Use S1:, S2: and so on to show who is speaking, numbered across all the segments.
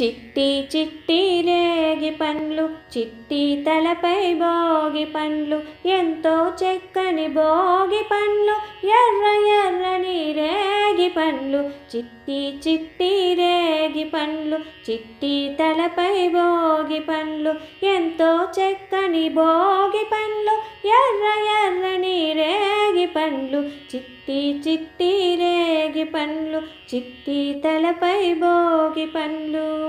S1: చిట్టి చిట్టి రేగి పండ్లు, చిట్టి తలపై భోగి పండ్లు, ఎంతో చక్కని భోగి పండ్లు, ఎర్ర ఎర్రని రేగి పండ్లు. చిట్టి చిట్టి రేగి పండ్లు, చిట్టి తలపై భోగి పండ్లు, ఎంతో చక్కని భోగి పండ్లు, ఎర్ర ఎర్రని రేగి పండ్లు. చిట్టి చిట్టి రేగి పండ్లు, చిట్టి తలపై భోగి పండ్లు.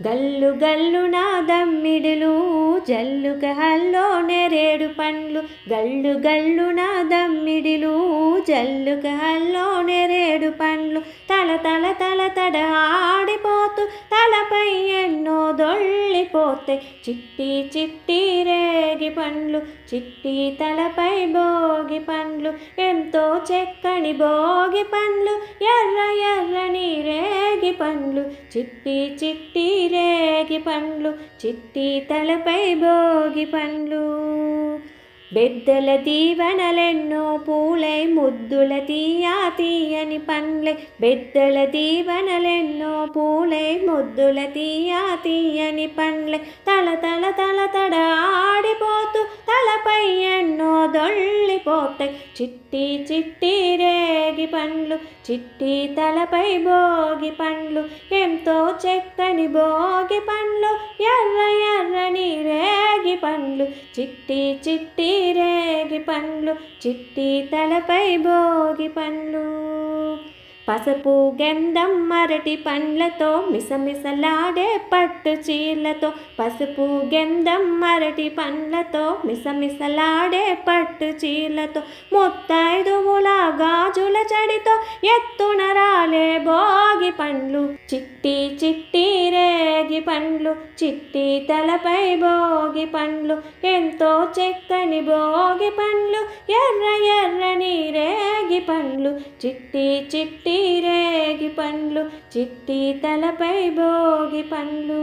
S1: గల్లు గల్లు నా దమ్మిడులు, జల్లుక హల్లో నెరేడు పండ్లు. గల్లు గల్లు నా దమ్మిడులు, జల్లుక హల్లో నెరేడు పండ్లు. తల తల తల తడ ఆడిపోతూ తలపై ఎన్నో దొల్లిపోతే. చిట్టి చిట్టి రేగి పండ్లు, చిట్టి తలపై భోగి పండ్లు, ఎంతో చక్కని భోగి పండ్లు, ఎర్ర ఎర్రని రేగి పండ్లు. చిట్టి చిట్టి రేగి పండ్లు, చిట్టి తలపై భోగి పండ్లు. బెద్దల దీవెనలెన్నో పూలై ముద్దుల తీయా తీయని పండ్లై. బెద్దల దీవెనలెన్నో పూలై ముద్దుల తీయా తీయని పండ్లై. తల తల తల తడ ఆడిపోతూ తలపై ఎన్నో దొల్లిపోతాయి. చిట్టి చిట్టి రేగి పండ్లు, చిట్టి తలపై భోగి పండ్లు, ఎంతో చక్కని భోగి పండ్లు, ఎర్ర ఎర్రని రేగి పండ్లు. చిట్టి చిట్టి రేగి పండ్లు, చిట్టి తలపై భోగి పండ్లు. పసుపు గంధం అరటి పండ్లతో మిసమిసలాడే పట్టు చీరలతో. పసుపు గంధం అరటి పండ్లతో మిసమిసలాడే పట్టు చీరలతో. ముత్తైదువుల గాజుల చడితో ఎత్తున రాలే భోగి పండ్లు. చిట్టి చిట్టి రేగి పండ్లు, చిట్టి తలపై భోగి పండ్లు, ఎంతో చక్కని భోగి పండ్లు, ఎర్ర ఎర్రని రేగి పండ్లు. చిట్టి చిట్టి రేగి పండ్లు, చిట్టి తలపై భోగి పండ్లు.